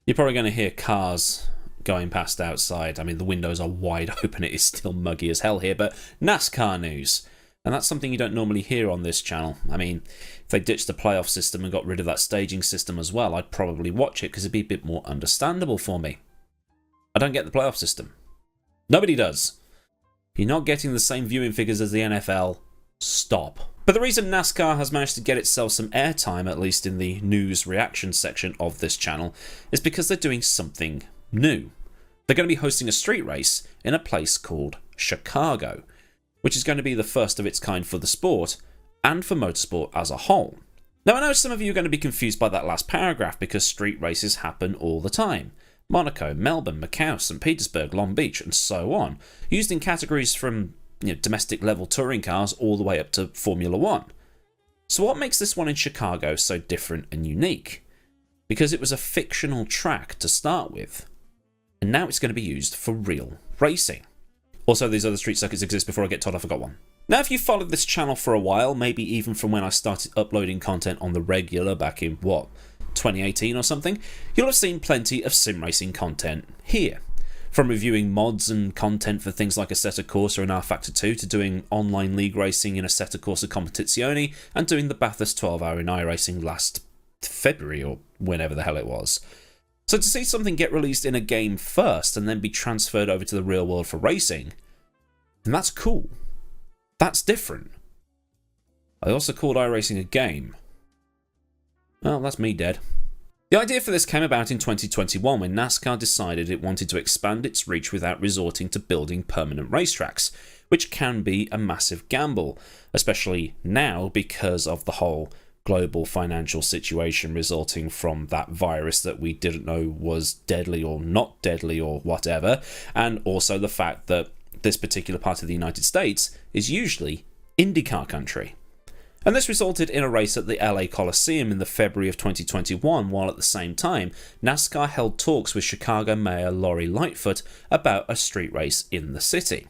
You're probably going to hear cars going past outside. I mean, the windows are wide open. It is still muggy as hell here, but NASCAR news. And that's something you don't normally hear on this channel. I mean, if they ditched the playoff system and got rid of that staging system as well, I'd probably watch it because it'd be a bit more understandable for me. I don't get the playoff system. Nobody does. You're not getting the same viewing figures as the NFL. Stop. But the reason NASCAR has managed to get itself some airtime, at least in the news reaction section of this channel, is because they're doing something new. They're going to be hosting a street race in a place called Chicago, which is going to be the first of its kind for the sport and for motorsport as a whole. Now, I know some of you are going to be confused by that last paragraph because street races happen all the time. Monaco, Melbourne, Macau, St. Petersburg, Long Beach, and so on, used in categories from domestic level touring cars all the way up to Formula 1. So what makes this one in Chicago so different and unique? Because it was a fictional track to start with, and now it's going to be used for real racing. Also, these other street circuits exist before I get told I forgot one. Now, if you've followed this channel for a while, maybe even from when I started uploading content on the regular back in, 2018 or something, you'll have seen plenty of sim racing content here. From reviewing mods and content for things like Assetto Corsa and rFactor 2 to doing online league racing in Assetto Corsa Competizione and doing the Bathurst 12-hour in iRacing last February or whenever the hell it was. So to see something get released in a game first and then be transferred over to the real world for racing, and that's cool. That's different. I also called iRacing a game. Well, that's me dead. The idea for this came about in 2021 when NASCAR decided it wanted to expand its reach without resorting to building permanent racetracks, which can be a massive gamble, especially now because of the whole global financial situation resulting from that virus that we didn't know was deadly or not deadly or whatever, and also the fact that this particular part of the United States is usually IndyCar country. And this resulted in a race at the LA Coliseum in the February of 2021, while at the same time, NASCAR held talks with Chicago Mayor Lori Lightfoot about a street race in the city.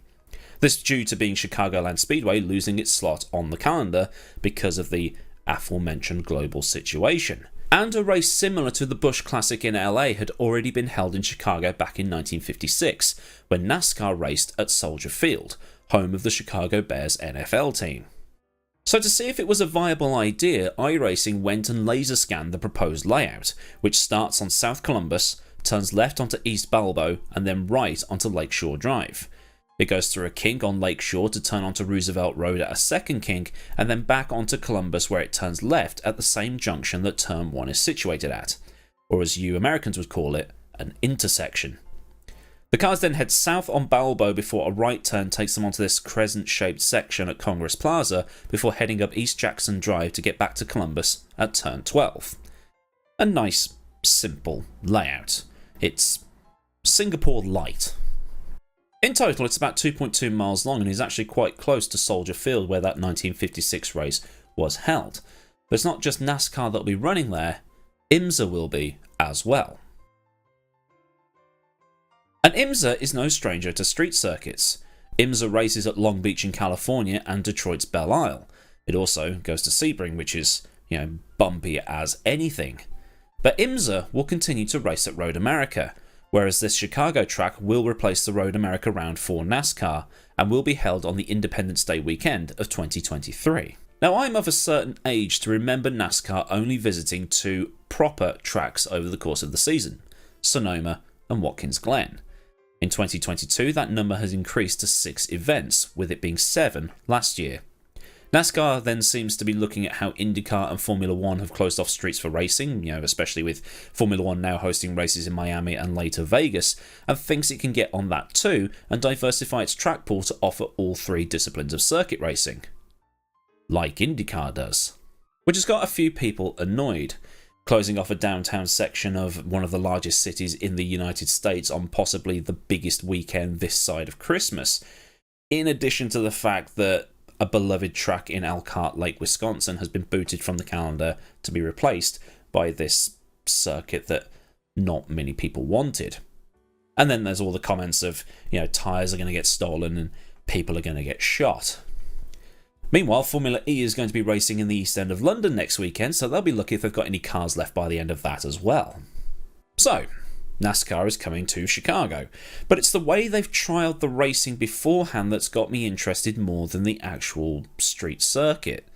This due to being Chicagoland Speedway losing its slot on the calendar because of the aforementioned global situation. And a race similar to the Busch Classic in LA had already been held in Chicago back in 1956, when NASCAR raced at Soldier Field, home of the Chicago Bears NFL team. So to see if it was a viable idea, iRacing went and laser scanned the proposed layout, which starts on South Columbus, turns left onto East Balbo, and then right onto Lakeshore Drive. It goes through a kink on Lakeshore to turn onto Roosevelt Road at a second kink, and then back onto Columbus where it turns left at the same junction that Turn 1 is situated at, or as you Americans would call it, an intersection. The cars then head south on Balbo before a right turn takes them onto this crescent-shaped section at Congress Plaza before heading up East Jackson Drive to get back to Columbus at Turn 12. A nice, simple layout. It's Singapore light. In total, it's about 2.2 miles long and is actually quite close to Soldier Field where that 1956 race was held. But it's not just NASCAR that'll be running there, IMSA will be as well. And IMSA is no stranger to street circuits. IMSA races at Long Beach in California and Detroit's Belle Isle. It also goes to Sebring, which is, bumpy as anything. But IMSA will continue to race at Road America, whereas this Chicago track will replace the Road America round for NASCAR and will be held on the Independence Day weekend of 2023. Now, I'm of a certain age to remember NASCAR only visiting two proper tracks over the course of the season, Sonoma and Watkins Glen. In 2022, that number has increased to 6 events, with it being 7 last year. NASCAR then seems to be looking at how IndyCar and Formula 1 have closed off streets for racing, especially with Formula 1 now hosting races in Miami and later Vegas, and thinks it can get on that too and diversify its track pool to offer all 3 disciplines of circuit racing. Like IndyCar does. Which has got a few people annoyed, closing off a downtown section of one of the largest cities in the United States on possibly the biggest weekend this side of Christmas, in addition to the fact that a beloved track in Elkhart Lake, Wisconsin has been booted from the calendar to be replaced by this circuit that not many people wanted. And then there's all the comments of, tyres are going to get stolen and people are going to get shot. Meanwhile, Formula E is going to be racing in the East End of London next weekend, so they'll be lucky if they've got any cars left by the end of that as well. So, NASCAR is coming to Chicago, but it's the way they've trialled the racing beforehand that's got me interested more than the actual street circuit.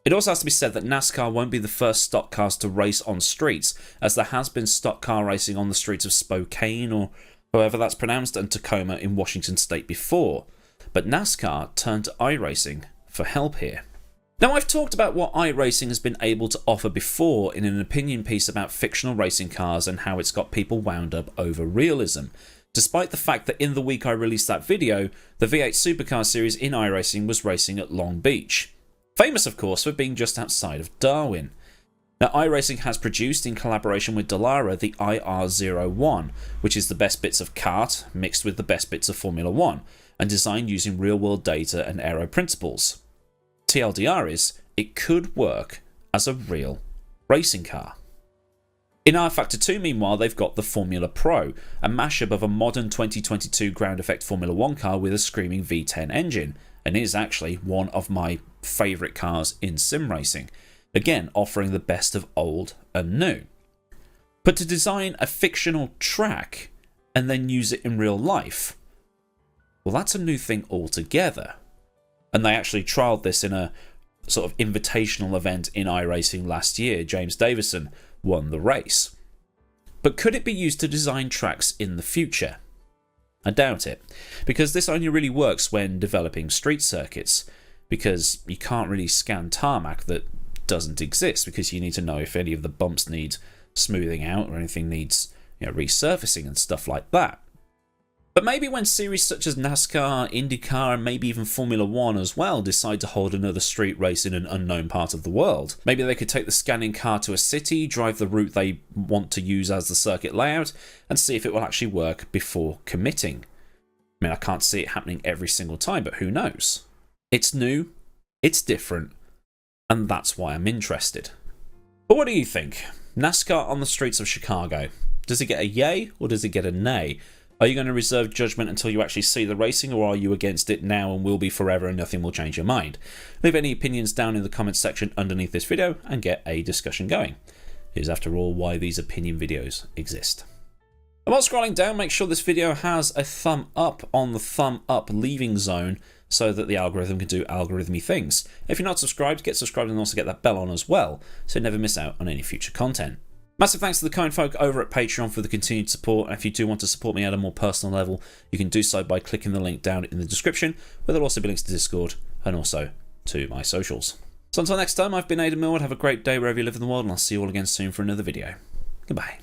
It also has to be said that NASCAR won't be the first stock cars to race on streets, as there has been stock car racing on the streets of Spokane, or however that's pronounced, and Tacoma in Washington state before. But NASCAR turned to iRacing for help here. Now, I've talked about what iRacing has been able to offer before in an opinion piece about fictional racing cars and how it's got people wound up over realism, despite the fact that in the week I released that video, the V8 Supercar series in iRacing was racing at Long Beach. Famous, of course, for being just outside of Darwin. Now, iRacing has produced, in collaboration with Dallara, the IR01, which is the best bits of kart mixed with the best bits of Formula 1, and designed using real-world data and aero principles. TLDR is, it could work as a real racing car. In rFactor 2, meanwhile, they've got the Formula Pro, a mashup of a modern 2022 ground effect Formula 1 car with a screaming V10 engine, and is actually one of my favourite cars in sim racing, again offering the best of old and new. But to design a fictional track and then use it in real life, well, that's a new thing altogether. And they actually trialled this in a sort of invitational event in iRacing last year. James Davison won the race. But could it be used to design tracks in the future? I doubt it, because this only really works when developing street circuits, because you can't really scan tarmac that doesn't exist, because you need to know if any of the bumps need smoothing out or anything needs resurfacing and stuff like that. But maybe when series such as NASCAR, IndyCar, and maybe even Formula 1 as well decide to hold another street race in an unknown part of the world, maybe they could take the scanning car to a city, drive the route they want to use as the circuit layout, and see if it will actually work before committing. I mean, I can't see it happening every single time, but who knows? It's new, it's different, and that's why I'm interested. But what do you think? NASCAR on the streets of Chicago. Does it get a yay or does it get a nay? Are you going to reserve judgment until you actually see the racing, or are you against it now and will be forever and nothing will change your mind? Leave any opinions down in the comments section underneath this video and get a discussion going. It is, after all, why these opinion videos exist. And while scrolling down, make sure this video has a thumb up on the thumb up leaving zone so that the algorithm can do algorithmy things. If you're not subscribed, get subscribed and also get that bell on as well, so you never miss out on any future content. Massive thanks to the kind folk over at Patreon for the continued support, and if you do want to support me at a more personal level, you can do so by clicking the link down in the description, where there'll also be links to Discord and also to my socials. So until next time, I've been Millward. Have a great day wherever you live in the world, and I'll see you all again soon for another video. Goodbye.